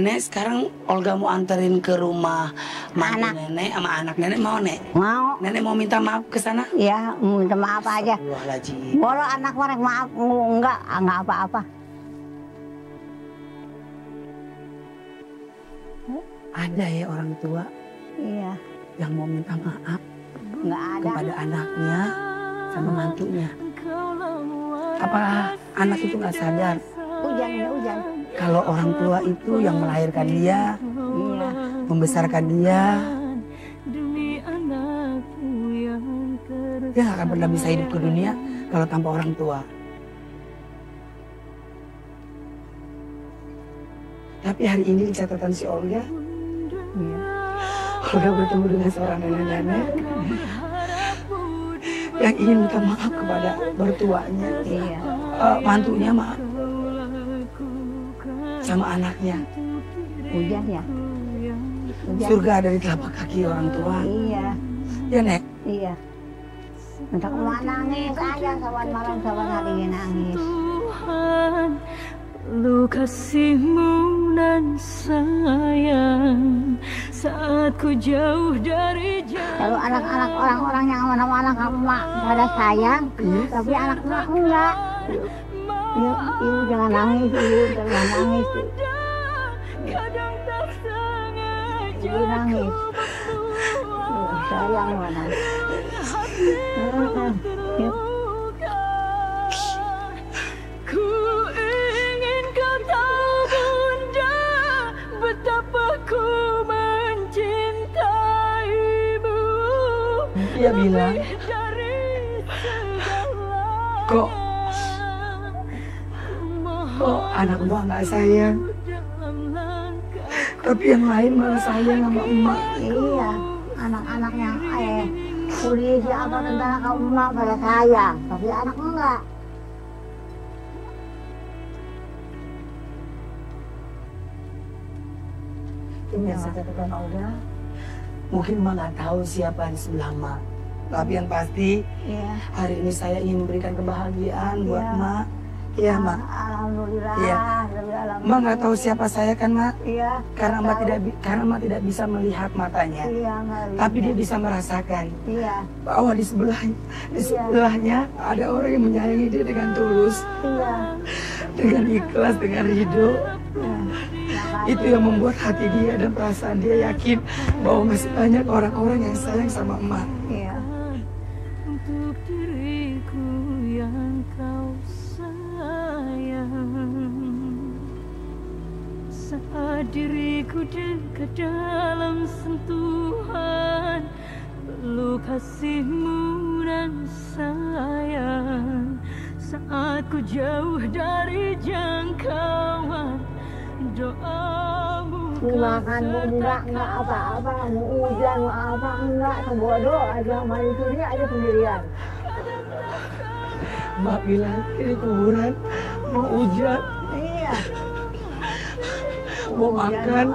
Nenek, sekarang Olga mau anterin ke rumah mantu nenek sama anak nenek, mau Nek? Mau. Nenek mau minta maaf ke sana? Iya, minta maaf aja. Astagfirullahaladzim. Walau anak mereka maaf, enggak apa-apa. Ada ya orang tua Iya, yang mau minta maaf enggak ada. kepada anaknya sama mantunya. Apa anak itu nggak sadar Hujan ya, hujan. kalau orang tua itu yang melahirkan dia, Iya. membesarkan dia, dia nggak akan pernah bisa hidup ke dunia kalau tanpa orang tua. Tapi hari ini di catatan si Olga, Olga bertemu dengan seorang nenek-nenek yang ingin minta maaf kepada mertuanya, Iya. mantunya, maaf, sama anaknya. Hujan ya. Hujan. Surga ada di telapak kaki orang tua. Iya. Ya Nek. Iya. Entah kemana nangis aja, sawan malam sawan hari nangis. Tuhan, lu kasihmu dan sayang saat ku jauh dari jalan. Kalau anak-anak orang-orang yang anak-anak emak pada sayang, tapi anak emak enggak. Ibu jangan nangis, ibu jangan nangis. Kadang tak sengaja Ibu nangis. Sayang mana? Ku ingin kau tahu bunda betapa ku mencintaimu. Dia bilang, Dari segala kok anak gua nggak sayang, dalam langkah tapi yang lain malah sayang sama emak. Iya, anak-anak yang polisi apa tentara kau emak pada sayang, tapi anak enggak. Ini yang saya katakan Olga, mungkin emak nggak tahu siapa di sebelah emak. Tapi yang pasti, Iya. hari ini saya ingin memberikan kebahagiaan buat Iya. emak. Iya mak. Alhamdulillah. Iya. Alhamdulillah. Emak nggak tahu siapa saya kan mak, Iya. karena emak tahu. tidak bisa melihat matanya. Iya, nggak Tapi bisa. dia bisa merasakan Iya. bahwa di sebelahnya ada orang yang menyayangi dia dengan tulus, Iya. dengan ikhlas, dengan ridho. Iya. Itu yang membuat hati dia dan perasaan dia yakin bahwa masih banyak orang-orang yang sayang sama emak. Iya. untuk diriku yang kau sayang. Saat diriku dekat dalam sentuhan peluk kasihmu dan sayang. Saat ku jauh dari jangkauan doamu Mau makan, mau enggak apa-apa, mau hujan, mau apa enggak, sebodoh aja, main suri aja sendirian. Emak bilang ini kuburan, mau hujan, Iya. mau makan,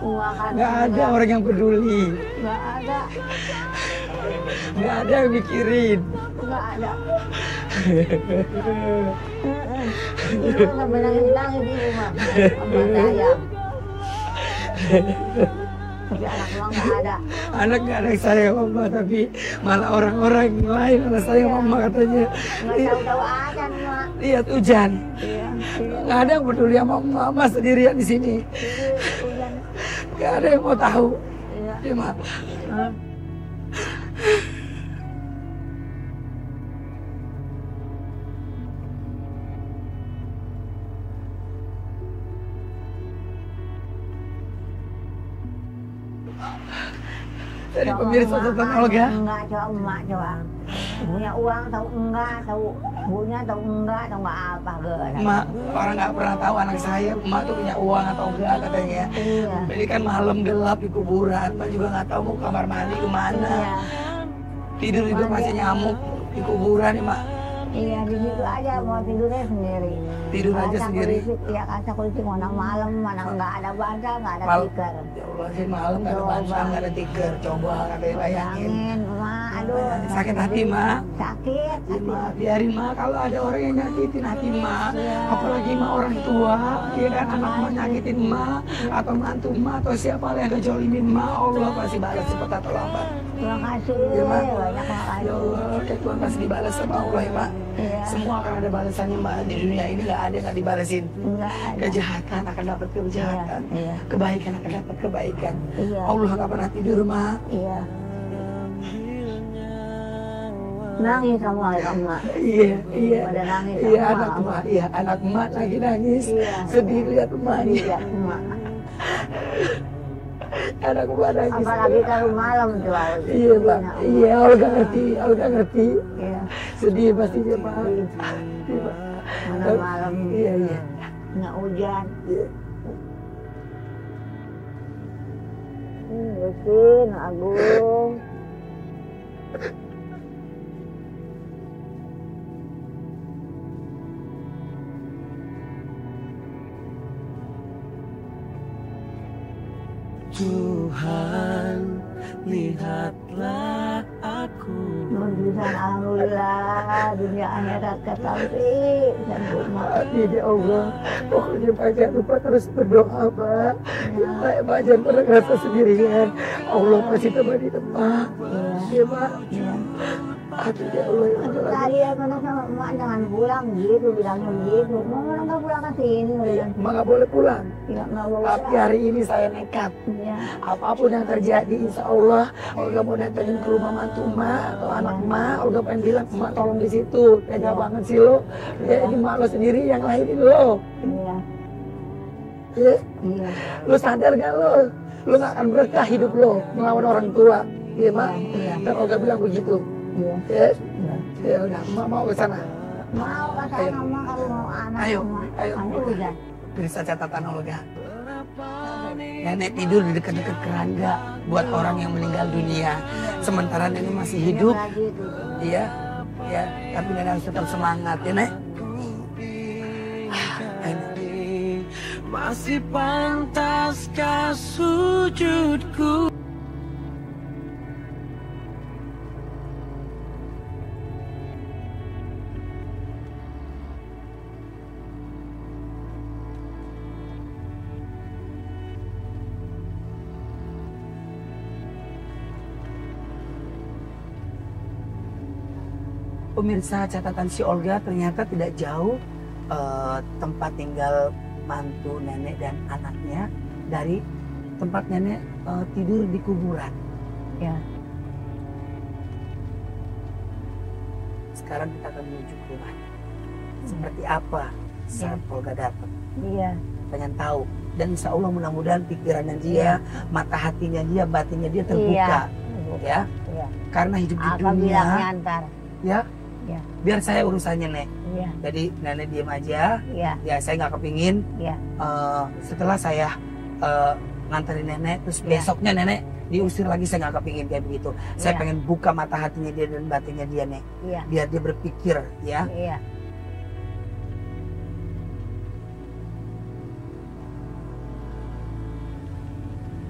Mau makan. nggak ada orang yang peduli, Nggak ada. nggak ada yang mikirin. Nggak ada. Ibu sampai nangis-nangis di rumah sama saya. Tapi anak doang nggak ada. Anak nggak ada yang sayang sama emak, tapi malah orang-orang yang lain malah sayang sama emak katanya. Nggak tahu-tahu aja nih, Mak. Lihat hujan, Iya. nggak ada yang peduli sama emak, emak sendirian di sini. Hujan. Nggak ada yang mau tahu. Iya. Ya, Mak. Hah? Dari pemirsa catatan Olga, Enggak, coba emak coba. Punya uang tahu enggak, tahu punya tahu enggak apa gak. emak orang nggak pernah tahu anak saya, emak tuh punya uang atau enggak katanya. Iya. Ini kan malam gelap di kuburan, emak juga nggak tahu mau kamar mandi kemana. Iya. Tidur juga masih nyamuk di kuburan, emak. Iya di situ aja mau tidurnya sendiri. Tidur aja sendiri. Iya kaca kulit mana malam mana nggak ada bantal nggak ada tikar. Ya Allah sih malam nggak ada bantal nggak ada tikar. Coba katanya bayangin. Ma, aduh. Sakit hati Ma. Sakit. Ya, Ma, biarin Ma kalau ada orang yang nyakitin hati Ma, apalagi Ma orang tua, ya kan anak Ma nyakitin Ma, atau mantu Ma atau siapa yang ngejolimin Ma, Allah pasti balas cepat atau lambat. Terima kasih. Ya, Ma. Banyak makasih. Ya Allah, ya Tuhan pasti dibalas sama Allah ya Ma. Iya. Semua akan ada balasannya Ma. Di dunia ini nggak ada yang nggak dibalasin. Enggak ada. Kejahatan akan dapat kejahatan, Iya. kebaikan akan dapat kebaikan. Iya. Allah nggak pernah tidur Ma. Iya. Nangis sama emak. Iya, iya. Pada nangis Iya, sama anak emak, iya, anak emak lagi nangis. Iya. Sedih lihat emaknya. Iya, emak. Anak emak nangis. Apalagi kalau malam tuh. Iya, Pak. Iya, Olga ngerti, Olga ngerti. Iya. Sedih pastinya, Pak. Iya, Pak. Mana malam. Iya, iya. Nggak hujan. Iya. Besin, Agung. Tuhan, lihatlah aku. Menjusan alhamdulillah, dunia akhirat ketahui dan rumah. Ya Allah, pokoknya Pak jangan lupa terus berdoa Pak. Pak jangan pernah ngerasa sendirian. Allah pasti temani Pak. Ya Pak. Aduh ya Allah. Aduh tadi ya mana sama emak jangan pulang gitu, bilangnya begitu. Mau nggak pulang ke sini? Emak nggak boleh pulang. Ya nggak boleh. Tapi hari ini saya nekat. Ya. Apapun yang terjadi, insya Allah Olga mau datengin ke rumah mantu emak atau anak emak. Olga pengen bilang, emak tolong di situ. Tega banget sih lo. Ya ini emak lo sendiri yang lahirin lo. Iya. Ya. Iya. Lo sadar gak lo? Lo gak akan berkah hidup lo melawan orang tua. Iya mak. Iya. Dan Olga bilang begitu. Iya. Ya. Iya. Ya udah, emak mau ke sana. Mau ke sana emak kalau mau anak. Ayo, emak. ayo. Udah. Periksa catatan Olga. Nenek tidur di dekat-dekat keranda buat orang yang meninggal dunia. Sementara nenek masih hidup. Iya, ya. Tapi nenek harus tetap semangat ya nek. Masih pantaskah sujudku? Pemirsa, catatan si Olga ternyata tidak jauh tempat tinggal mantu nenek dan anaknya dari tempat nenek tidur di kuburan. Ya. Sekarang kita akan menuju ke rumah. Seperti apa saat Olga datang? Iya. Pengen tahu. Dan insya Allah mudah-mudahan pikirannya dia, mata hatinya dia, batinnya dia terbuka. Ya. Iya. Karena hidup di Apa dunia. bilangnya antar. Ya. Ya. Biar saya urusannya nek. Iya. Jadi nenek diam aja. Iya. Ya saya nggak kepingin. Iya. Setelah saya nganterin nenek, terus besoknya nenek diusir lagi, saya nggak kepingin kayak begitu. Saya Iya. pengen buka mata hatinya dia dan batinnya dia nek. Iya. Biar dia berpikir ya. Iya.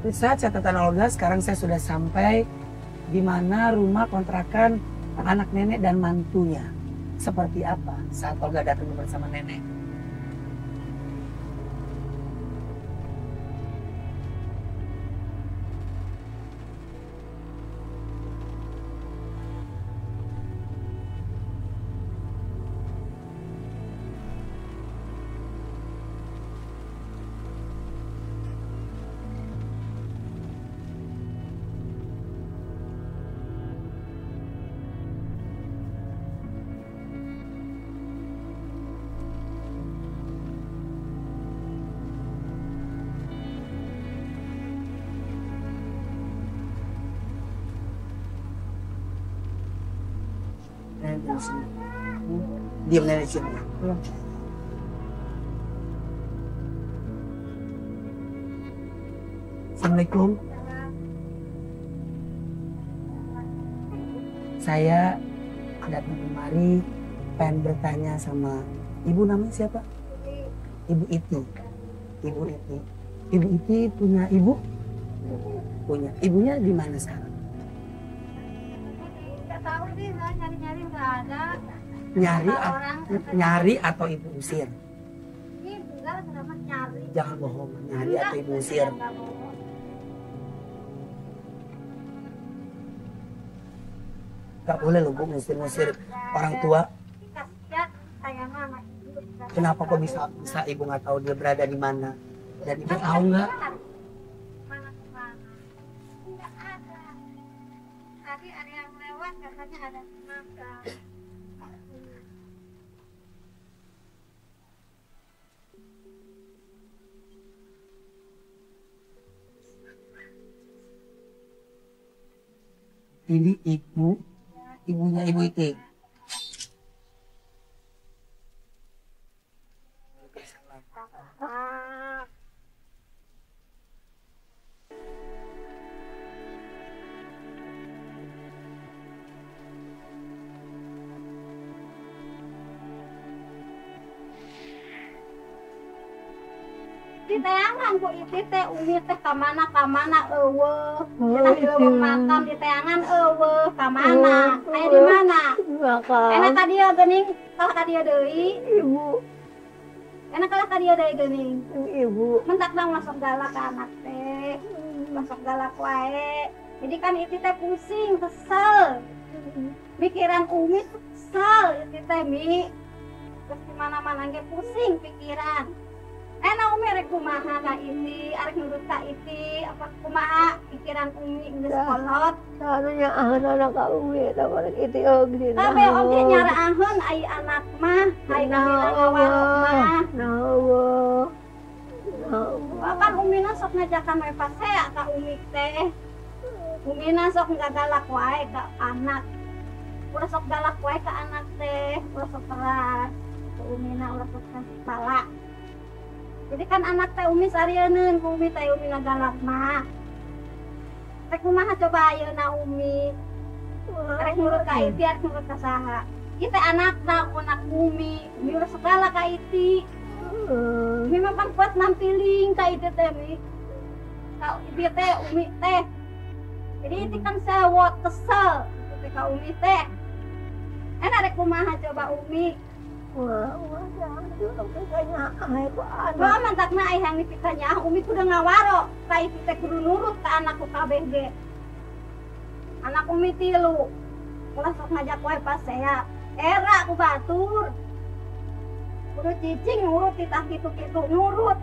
Bisa catatan Olga, sekarang saya sudah sampai di mana rumah kontrakan anak nenek dan mantunya. Seperti apa saat Olga datang bersama nenek? Nenek di sini. Diam nenek di sini. Iya. Assalamualaikum. Saya datang kemari pengen bertanya sama ibu, namanya siapa? Ibu Iti. Ibu Iti. Ibu Iti punya ibu? Punya. Ibunya di mana sekarang? Nggak tahu sih, nyari-nyari nggak ada. Nyari atau ibu usir? Ini enggak, kenapa nyari? Jangan bohong, nyari atau ibu usir? Enggak bohong. Gak boleh loh Bu, ngusir-ngusir orang tua. Kasihan saya mah anak ibu. Kenapa kok bisa ibu nggak tahu dia berada di mana? Dan ibu tahu nggak? Mana-mana. Enggak ada. Tadi ada yang lewat katanya ada makan. Ini ibunya Ibu Iti. Di teangan Bu Iti teh umi teh kamana eueuh. Kita di leuweung makam di teangan eueuh kamana? Aya di mana? Enak ka dieu geuning, kalah ka dieu deui. Ibu, Enak kalah ka dieu deui geuning. ibu, Mentak dong masuk galak ka anak teh. Masuk galak wae. Jadi kan Iti teh pusing, kesel. Pikiran umi tuh kesel Iti teh Mi. Terus di mana-mana ge pusing pikiran. Umi rek kumaha ka Iti, arek nurut ka Iti, apa kumaha pikiran umi geus kolot. seharusnya anak-anak ka umi eta bareng itu oge. Tapi oge nyaraaheun ai anak mah, ai kabina ngawarok mah. Nawa. Kan umina sok ngajakan we pasea ka umi teh. Umina sok ngagalak wae ka anak. Ulah sok galak wae ka anak teh, ulah sok keras. Umina ulah sok kepala. Jadi kan anak teh umi sarieun, umi teh umi ngagalak mah. Rek kumaha coba ayeuna umi? Rek nurut ka Iti, rek nurut ka saha? Ieu teh anakna, anak umi ulah segala ka Iti. Umi mah pan kuat nampiling ka Iti teh Mi. Ka Iti teh umi teh. Jadi Iti kan sewot kesel, Iti teh ka umi teh. Enak rek kumaha coba umi? Wah, jangan dulu kayaknya aku anak. Wah, mantakna ai yang dipikanya umi kudu ngawaro ka Iti teh kudu nurut ka anakku kabeh ge. Anak umi 3. Ulah sok ngajak wae pasea. Era ku batur. Kudu cicing nurut titah kitu-kitu nurut.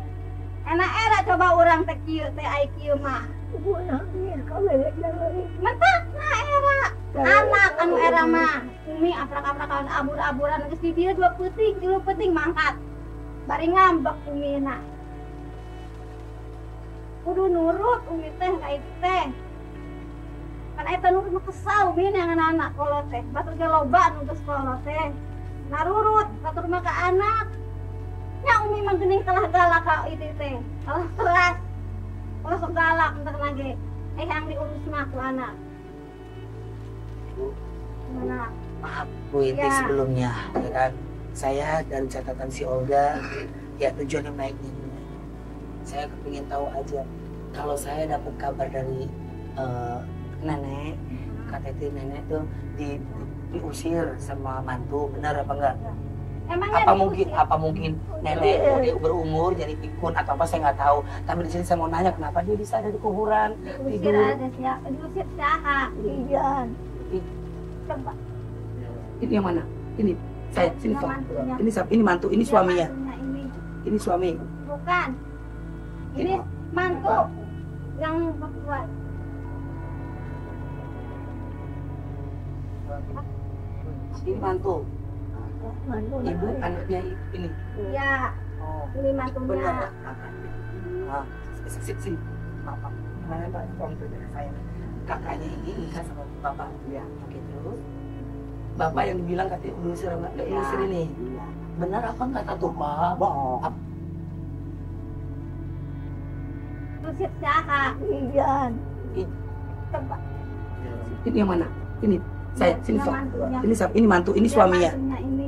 Enak era coba urang teh kieu teh ai kieu mah. Ibu nangis kabeh deui. Mantakna era. Anak anu era mah umi aprak-aprakan abur-aburan geus di dieu 2 peuting, 3 peuting mangkat. Bari ngambek umina. Kudu nurut umi teh ka Iti teh. Kan eta nurut mah kesal umi yang anak-anak kolot teh. Batur ge loba nu geus kolot teh. Narurut batur mah ka anak. Nya umi mah geuning kalah galak ka Iti teh. Kalah keras. Kalah sok galak entar lagi. Yang diurus mah ku anak. Gimana? Maaf Bu Iti Ya. sebelumnya, ya kan. Saya dari catatan si Olga, ya tujuannya baiknya. Saya kepingin tahu aja, kalau saya dapat kabar dari nenek, KTT nenek tuh diusir sama mantu, benar apa enggak? Emangnya Apa mungkin nenek berumur jadi pikun atau apa, saya nggak tahu. Tapi di sini saya mau nanya kenapa dia bisa ada di kuburan diusir tidur. ada siapa? Diusir siapa? Iya. Coba. Ini yang mana? Ini saya sini Yang Pak. mantunya. Ini mantu, ini suaminya. Mantunya ini. Ini suami. Bukan. Ini mantu yang berdua. Ini mantu. Mantu Ibu anaknya ini. Ya, Oh, ini mantunya. benar. Ah, sini. Bapak. Mana Pak? Tolong tunjukin saya. Kakaknya ini nikah sama bapak. Ya, oke terus. Bapak yang dibilang katanya diusir enggak diusir ini. Benar apa enggak tuh Pak? Bohong. Diusir siapa? Iya. Coba. Ini yang mana? Ini saya sini Yang Pak. mantunya. Ini mantu, ini suaminya. Yang mantunya ini.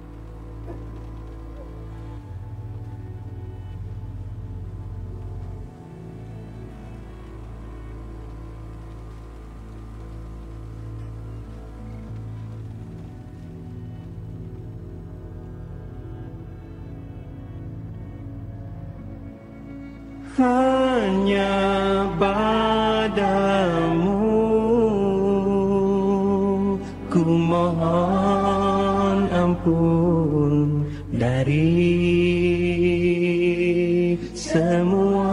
hanya padamu ku mohon ampun dari semua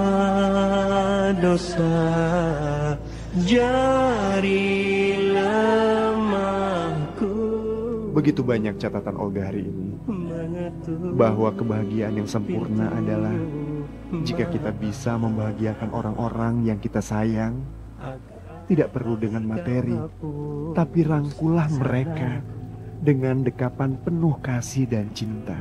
dosa jari lemahku. Begitu banyak catatan Olga hari ini, bahwa kebahagiaan yang sempurna adalah jika kita bisa membahagiakan orang-orang yang kita sayang. Tidak perlu dengan materi, tapi rangkulah mereka dengan dekapan penuh kasih dan cinta.